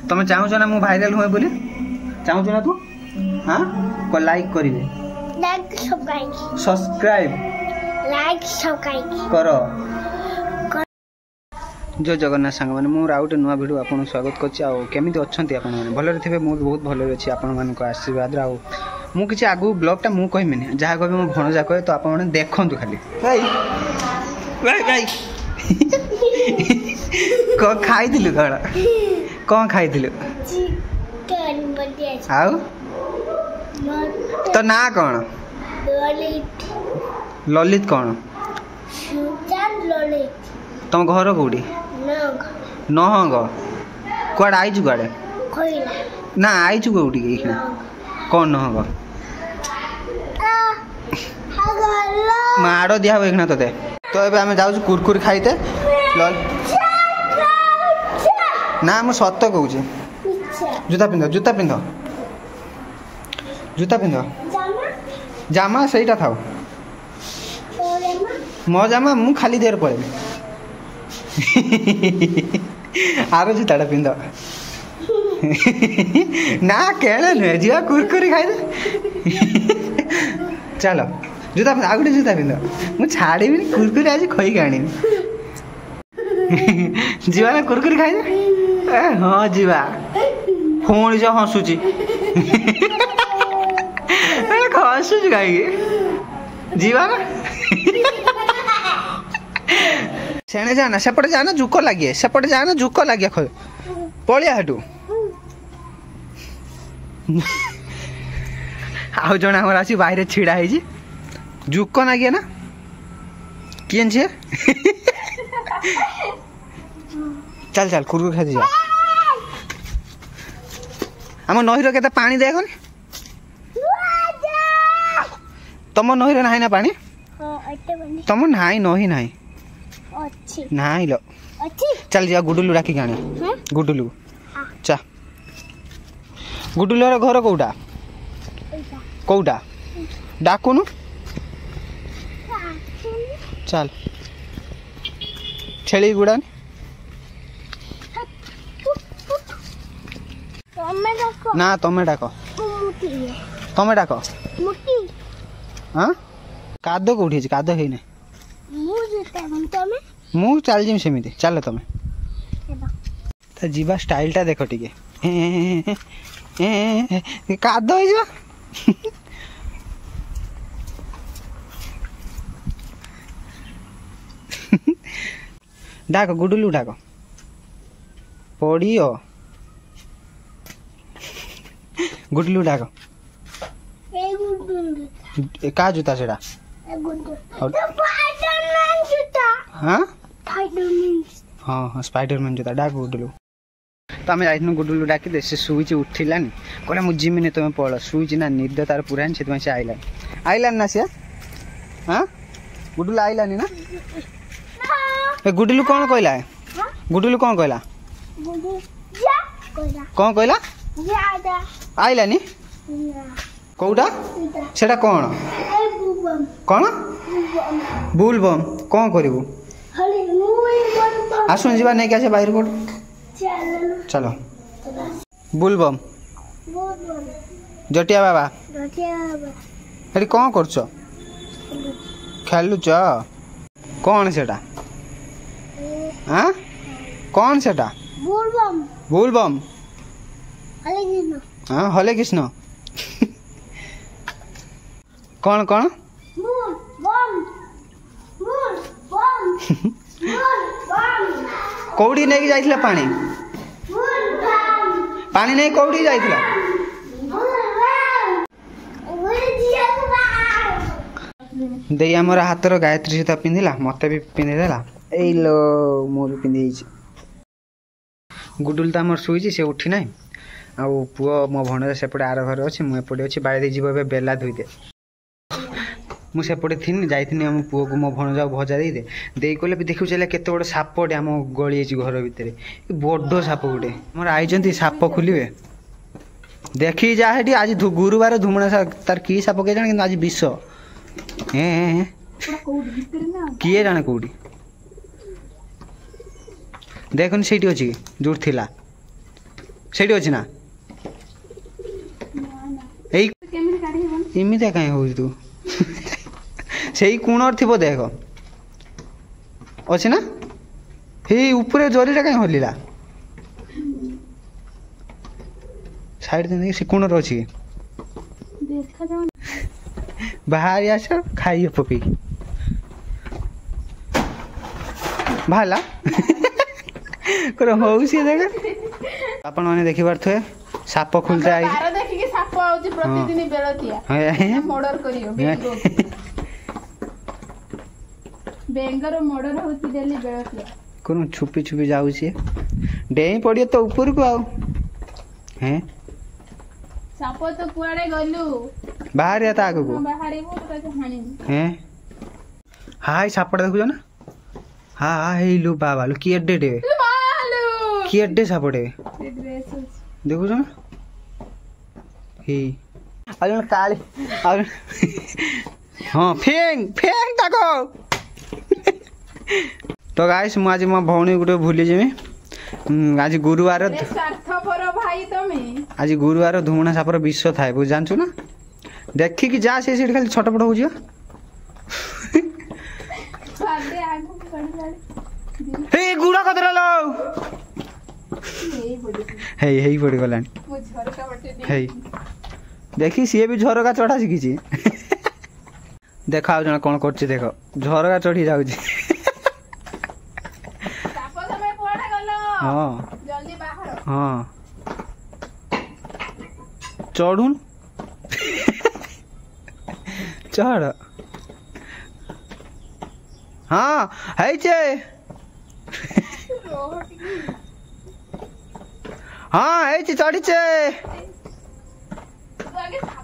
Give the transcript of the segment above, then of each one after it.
तुम चाहूच ना मु भाइराल हुए बोली चाहूच ना तू हाँ को लाइक करिवे सब्सक्राइब करो जय जगन्नाथ सांग मैंने मुझे आउटे नुआ भिडियो आपको स्वागत करमी अच्छा आपने भले थे मुझे बहुत भले अच्छी आपण आशीर्वाद मु किसी आगु ब्लॉगटा मुझे कहमी जहाँ कह मो भणजा कहे तो आप देखु खाली भाई भाई भाई कौन खाई कौन खाई आउ तो ना कौन ललित कौन तुम घर कौटी नहंग कुआड़े आईचु कुआड़े ना आईचु कौटी कौन नहंग माड़ दिया एक ते तो ये आम जाऊँ कुरकुरी खाईते ना मु सत कहूँ जूता पिंध जूता पिंध जूता पिंध जामा सहीटा थाओ मो जामा मु खाली देर पड़े आरो जूताटा पिंध ना केले नुहे जीवा कुरकुरी खाई चलो जूता पिंध आगुटे जूता पिंध मु छाड़ी कुरकुरी आज खोई आनी जीवा ना कुरकुरी खाई हाँ जीवा पुणी जो हसुची हसुची कहीं जीवा ना सेने जाना सेपटे जाना झुक लगे सेपटे जाना झुक लगे पलिया हटू आउ जन आम आसी बाहर छिड़ा है झुक लगे ना किए छे चल चल कुरकुरी खाई जा आम नईर के पानी देख तुम नईर ना ना पानी तुम ना नही ना नाई लो चल जा गुडुलू डाकी आने गुडुलू चा गुडुलू घर कौटा कौटा डाकुनु चल छेली गुड़ानी ना तमें डाक तमें डाक हाँ कादो कौटी कादो है मु चल जी सेमती चल तुम जीवा स्टाइलटा देख टे कादो हो डाक गुडुलू डाक पड़ियो गुडुलू डाक का जूता से हाँ हाँ हाँ स्पाइडरमैन जूता डाक गुडुलू तो आम जाइनु गुडुलू डाकी से शुईच उठिलानी कहला मुझे जिमिनी तुम पड़ शुईच ना निद तार पूरा से आइलानी आइलानी ना सी हाँ गुडुलू आइलानी ना गुडुलू कौन कहला गुडुलू कौन कहला कौन कहला आइलानी कौटा सेटा कौन कौन बुलबम कौन करू आसुन जीवा नहीं क्या बाहर कोट चलो बुलबम जटिया बाबा ये कौन कर खेलुच कौन सेटा हाँ कौन सेटा बुलबम हाँ हले कृष्ण कौन कौन कौड़ी नहीं जाइथिला पानी पानी नहीं कौड़ी जाइथिला दे आमर हाथर गायत्री सीता पिंधिला मत भी पिंधिदेला ए लो मोर पिंधि गुडुल तो आमर शुई से उठी ना आउ पुओ मो भणजा सेपटे आर घर अच्छे मुझे अच्छी बाड़ी जीव बेला धोईदे मुझे थी जाइनी आम पुओ को मो भणजा भजा दे दे कहले भी देखु चले केते बड़ सापटे आम गली घर भितर बड़ साप गोटे मोर आई साप खोलिए देखी जा आज गुरुवार धुमणा तार कि साप किए जाने आज विष किए जाने कौटी देखनी से अच्छी जोर थिला ସେଇଠି ଅଛି ନା ଏଇ ଏମିତିଆ କାହିଁ ହଉଛି ତୁ ସେଇ କୋଣରେ ଥିବ ଦେଖ ଅଛି ନା ହେଇ ଉପରେ ଜରିଟା କାହିଁ ହଲିଲା ସାଇଡ୍ ଦେଇକି ସେ କୋଣରେ ଅଛି ବାହାରି ଆସ ଖାଇବ ପକେଇକି ବାହାରିଲା କଣ ହଉଛି ଦେଖ ଆପଣ ମାନେ ଦେଖିପାରୁଥିବେ ସାପ ଖୋଲତା ଦେଖିକି ସାପ ଆଉଛି ପ୍ରତିଦିନ ବେଳତିଆ ମର୍ଡର କରିବ ବେଙ୍ଗର ମର୍ଡର ହଉଛି ଡେଲି ବେଳତିଆ କଣ ଛୁପି ଛୁପି ଯାଉଛି ଡେଇଁ ପଡ଼ିବ ତ ଉପରକୁ ଆଉ ହେଁ ସାପ ତ କୁଆଡେ ଗଲୁ ବାହାରିଆ ତା ଆଗକୁ ବାହାରିବୁ ତତେ ହାଣିବୁ ହେଁ ହାଇ ସାପଟା ଦେଖୁଛ ନା ହଁ ହେଇଲୁ ବାବାଲୁ କିଏ ଡେ କିଏ ଡେ ସାପଟେ ଦେଖୁଛ ନା ହେଇ ଆଉ ଜଣେ କାଳି ଆଉ ହଁ ଫେଙ୍ଗ ଫେଙ୍ଗ ତାକୁ ତ ଗାଇସ୍ ମୁଁ ଆଜି ମୋ ଭଉଣୀ ଗୋଟେ ଭୁଲି ଯିବି ଆଜି ଗୁରୁବାର ଆଜି ଗୁରୁବାର ଧୁମୁଣା ସାପର ବିଷ ଥାଏ ବୁଝ ଜାଣିଛୁ ନା ଦେଖିକି ଯା ସେ ସେଠି ଖାଲି ଛଟପଟ ହଉଛି ହେଇ ଗୁଡ଼ କଦରା ହେଇ ହେଇ ପଡ଼ିଗଲାଣି ହେଇ ଦେଖି ସିଏ ବି ଝରକା ଚଢ଼ା ଶିଖିଛି ଦେଖ ଆଉ ଜଣେ କ'ଣ କରୁଛି ଦେଖ ଝରକା ଚଢ଼ି ଯାଉଛି ହଁ ହଁ ଚଢ଼ୁନ ଚଢ଼ ହଁ ହେଇଛେ ହଁ ହେଇଛି ଚଢ଼ିଛେ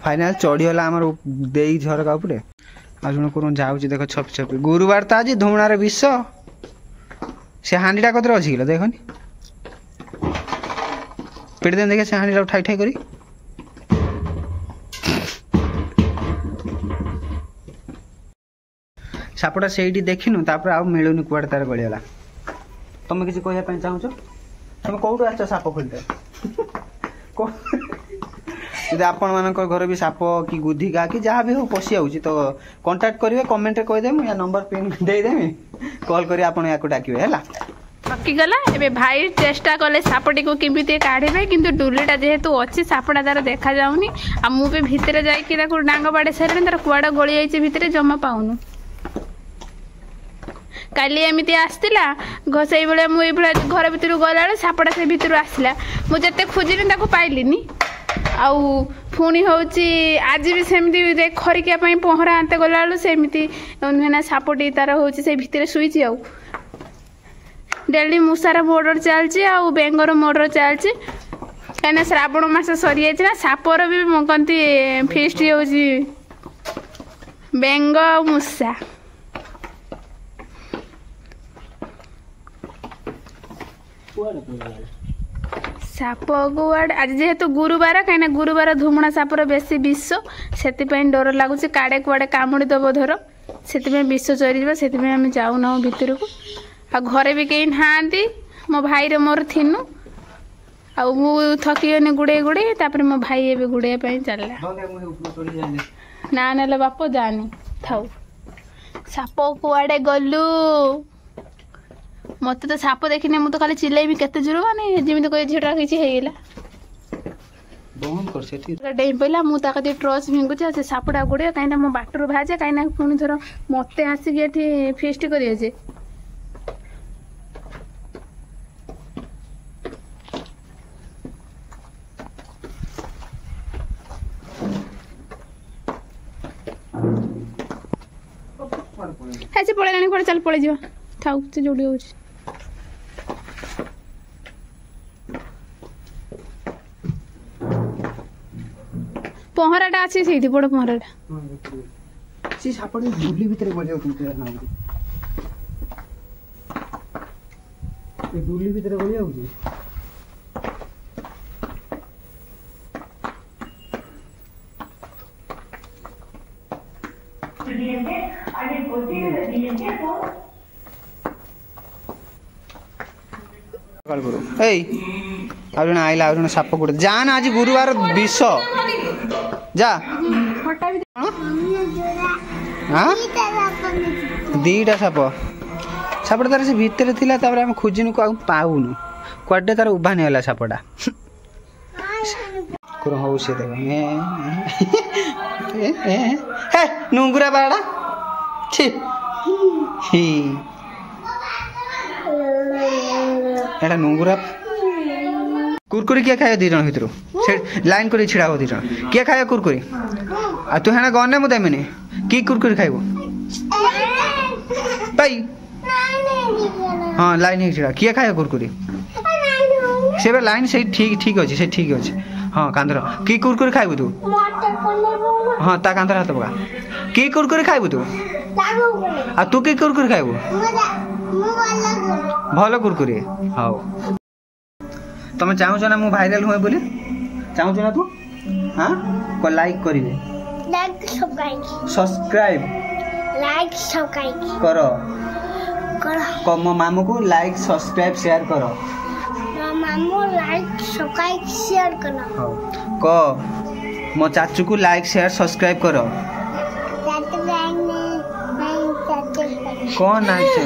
फाइनाल चढ़ीगला आम दे झरका उपरे आज कौन जाऊँगी देख छपी छपी गुरुवार तो आज धुमणार विष से हांडीटा कत अच्छी कि देखनी पेट देन देखे से हांडीटा ठाई ठाई करी सापटा से देखिनु तापर आ मिलूनी कुआड़े तार गलीगला तुम किसी कहना चाहूच तुम कौटू आस साप खोलते यदि आपण मान घर भी साप कि गुधिका कि जहाँ भी हो पशि आउची तो कांटेक्ट करेंगे कमेंट कहीदे या नंबर पिन देदेमी कॉल करी आपण या डाकिबे हैला थकीगला ए भाई चेष्टा कले सापटी को केमिति काढ़े किंतु डुलीटा जेहेतु अच्छी सापटा तार देखा जाऊनी आ मु भी भितर जाइकी डांग बाड़े सारे तार कुआड़ा गली जाइए भितर जमा पाऊनु काली एमती आसला से मुझे घर भितर गला सापटा से भितर आसला मुझे खोजनी पाइलिनी आउ पुणी हूँ आज भी सेमती खरिकिया पहरा आनते गला सेमती नुहे सापटी तार हूँ से भितर शुई आउ डेली मूसार मर्डर चलती आउ बेंगर मर्डर चलती कहीं श्रावण मास सरी जाए सापर भी कहती फिस्ट हूँ बेंग मूसा साप गुआड़ आज जेहेतु गुरुवार कहीं गुरुवार धुमुणा सापर बेसी विष से डर लगुच काड़े कुआड़े कामुड़ी दब धर से विष चरीज से आम जाऊना भितर को आ घरे भी कहीं नहांती मो भाई रे मोर थिनु आ थकीगनी गुड़े गुड़े तापर मो भाई ए गुड़े चलला ना ना बाप जानी थाऊ साप कुआड़े गलु मत तो साप देखने मुझे खाली चिल्लाइबी केते जोर माने जमी कोई झीटा किसी हेगला डेई पड़ा मुझे ट्रच भिंगुचे से सापटा गुड़े कहीं मो बाटर बाजे कहीं पुणी थर मत आसिक फिस्ट कर पड़े कौन चल पड़े जा थाऊ से जोड़ी हो पहराटा अच्छी से बड़ पहराटा सी सापड़ी झुली भीतर गलिया डुली भीतर गलिया होची आउ जन आइला आउ जन साप गोटे जा ना आज गुरुवार विष जा हाँ दीटा साप सापटा तार से भितर थिला तापर हम खोजिनु को पाउनु क्वाडे तार उभा नहीं होला सापटा कुरो हो से देख हे नुंगुरा बाड़ा छी ही एटा नुंगुरा कुरकुरी किया खाया दी जन भितर लाइन कर छिड़ा हो दी जन किया खाया कुरकुरी आ तू हेना गने मुदे मने की कुरकुरी खाइबो भाई हाँ लाइन ही छिड़ा किया खाया कुरकुरी से लाइन से ठीक अच्छे से ठीक अच्छे हाँ कांदर की कुरकुरी खाइबू तू हाँ ता कांदर हाथ पका की कुरकुरी खाइबू तू आ तू की कुरकुरी खाइबू भल कुरकुरी हाँ तुम चाहूच ना मु भाइराल हुए बोली चाहूच ना तू हाँ को लाइक करिवे सब्सक्राइब करो को मो मामू को लाइक सब्सक्राइब शेयर करो मामू लाइक सब्सक्राइब शेयर करो को मो चाचू को लाइक शेयर सब्सक्राइब करो कौन नाइ छे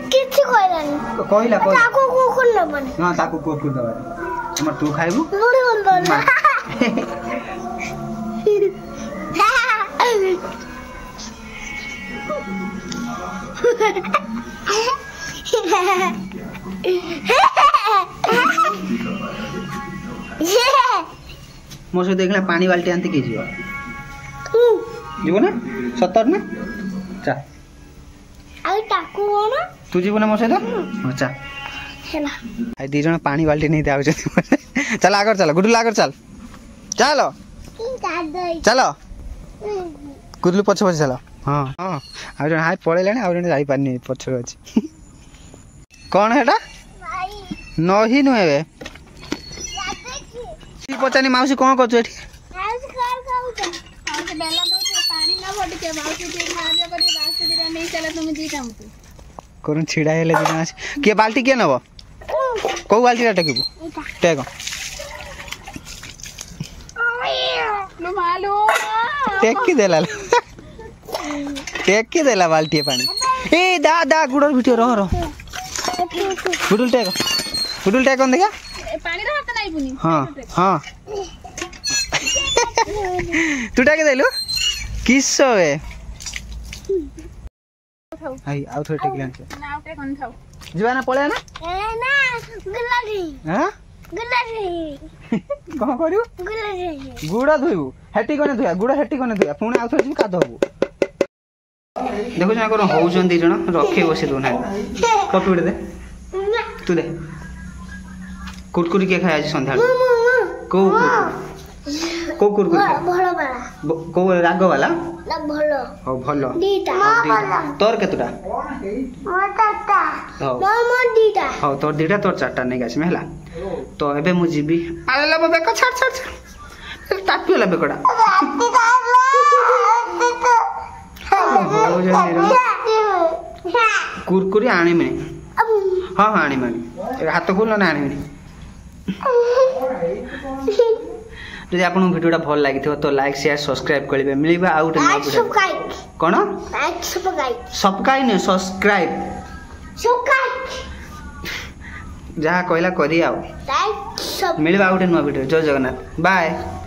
किछ कहलानी कहला को ताको कोन नबन हां ताको को दबा हमर तू खाइबू लुड़ी बंद मोर से देखना पानी बाल्टी आनते के जीवो ना सत्तर ना चा आई ताको कोन तू जीवो ना मोर से तो चा हेला आई दी जण पानी बाल्टी नहीं दाउ छ चल आगर चल गुडू आगर चल चलो चलो गुडलू पछ पछ चलो हां हां आ जण हाय पळेलानी आ जण जाई पानी पछ अछि कोन हेटा नही नुएबे पचानी माउसी कौन कर छिड़ा किए बाल्टी किए नब कौ बाल्टी टेकबू टेक टेकी देला टेकी देला बाल्टी पानी ए दा दा गुडर भिडियो रह गुडुल टेक देखा पानी रे हाथ नाही पुनी हां हां तू टाके देलु किसो ए आई आउ थोड़े टेक लान ना आउटे कोन थाउ जीवा ना पळे ना ना गुलाडी हां गुलाडी कहां करियो गुलाडी गुड़ा धोइबू हेटी कोने धोया गुड़ा हेटी कोने धोया पुणे आउ थोड़े का धोबू देखो ना करो होउछन दी जण रखे बसे दो ना कपी दे तू दे कुरकुरी के खाया जी संध्या को कुरकुरी भलो वाला को राग वाला ना भलो हो भलो दीटा तोर केतुटा मोटाटा हो मो दीटा हो तोर दीटा तोर चारटा नै गाछ में हला तो एबे मु जीबी आले लब बेक छाड़ छाड़ टापी ला बेकड़ा कुरकुरी आने में हां हां आनी मानी हाथ खोल ना आनी मानी যদি আপনার ভিডিওটা ভাল লাগিথিব তো লাইক শেয়ার সবসক্রাইব করিবে মিলিবা আউট নয়া ভিডিও কোন লাইক সবসক্রাইব নে সবসক্রাইব যাহা কইলা করি আও লাইক মিলিবা আউট নয়া ভিডিও জয় জগন্নাথ বাই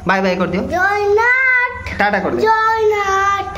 বাই বাই কর দিও জয় নাথ টাটা কর দিও জয় নাথ